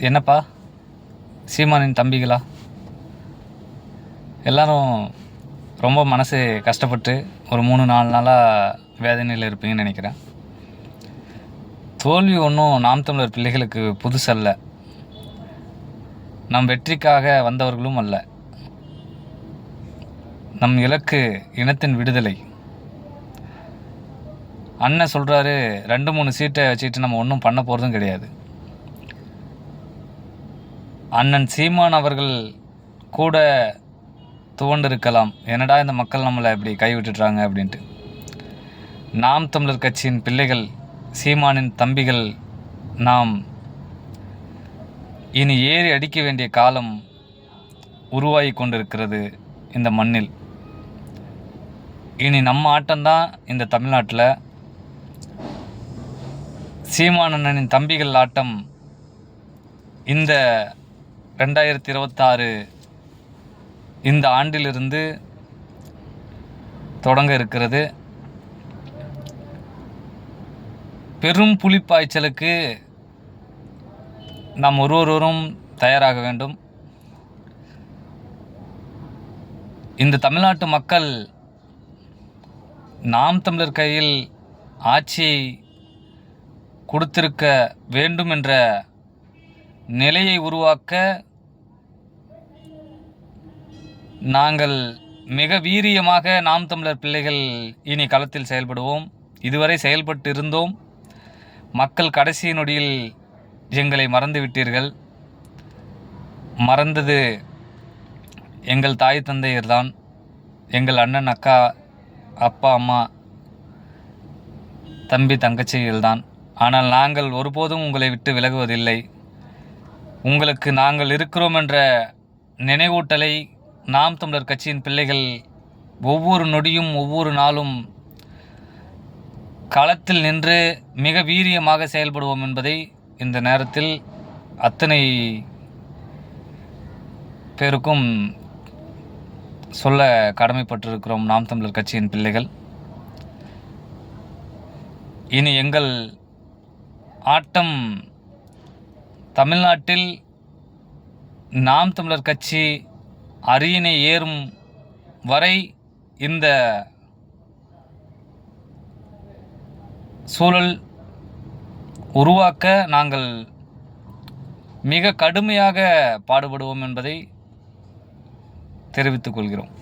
என்னப்பா சீமானின் தம்பிகளா எல்லாரும் ரொம்ப மனசு கஷ்டப்பட்டு ஒரு 3-4 நாளாக வேதனையில் இருப்பீங்கன்னு நினைக்கிறேன். தோல்வி ஒன்றும் நாம் தமிழர் பிள்ளைகளுக்கு புதுசல்ல. நம் வெற்றிக்காக வந்தவர்களும் அல்ல. நம் இலக்கு இனத்தின் விடுதலை. அண்ணன் சொல்கிறாரு 2-3 சீட்டை வச்சுக்கிட்டு நம்ம ஒன்றும் பண்ண போகிறதும் கிடையாது. அண்ணன் சீமான் அவர்கள் கூட துவண்டிருக்கலாம், என்னடா இந்த மக்கள் நம்மளை இப்படி கைவிட்டுட்டாங்க அப்படின்ட்டு. நாம் தமிழர் கட்சியின் பிள்ளைகள், சீமானின் தம்பிகள், நாம் இனி ஏறி அடிக்க வேண்டிய காலம் உருவாகி கொண்டிருக்கிறது இந்த மண்ணில். இனி நம்ம ஆட்டம்தான் இந்த தமிழ்நாட்டில். சீமானண்ணனின் தம்பிகள் ஆட்டம் இந்த 2026 இந்த ஆண்டிலிருந்து தொடங்க இருக்கிறது. பெரும் புலிப்பாய்ச்சலுக்கு நாம் ஒருவரும் தயாராக வேண்டும். இந்த தமிழ்நாட்டு மக்கள் நாம் தமிழர் கையில் ஆட்சியை கொடுத்திருக்க வேண்டும் என்ற நிலையை உருவாக்க நாங்கள் மிக வீரியமாக நாம் தமிழர் பிள்ளைகள் இனி களத்தில் செயல்படுவோம். இதுவரை செயல்பட்டு இருந்தோம். மக்கள் கடைசி நொடியில் எங்களை மறந்துவிட்டீர்கள். மறந்தது எங்கள் தாய் தந்தையர்தான், எங்கள் அண்ணன் அக்கா, அப்பா அம்மா, தம்பி தங்கச்சிகள்தான். ஆனால் நாங்கள் ஒருபோதும் உங்களை விட்டு விலகுவதில்லை. உங்களுக்கு நாங்கள் இருக்கிறோம் என்ற நினைவூட்டலை நாம் தமிழர் கட்சியின் பிள்ளைகள் ஒவ்வொரு நொடியும் ஒவ்வொரு நாளும் களத்தில் நின்று மிக வீரியமாக செயல்படுவோம் என்பதை இந்த நேரத்தில் அத்தனை பேருக்கும் சொல்ல கடமைப்பட்டிருக்கிறோம். நாம் தமிழர் கட்சியின் பிள்ளைகள், இனி எங்கள் ஆட்டம் தமிழ்நாட்டில் நாம் தமிழர் கட்சி அரியணை ஏறும் வரை இந்த சூழல் உருவாக்க நாங்கள் மிக கடுமையாக பாடுபடுவோம் என்பதை தெரிவித்துக் கொள்கிறோம்.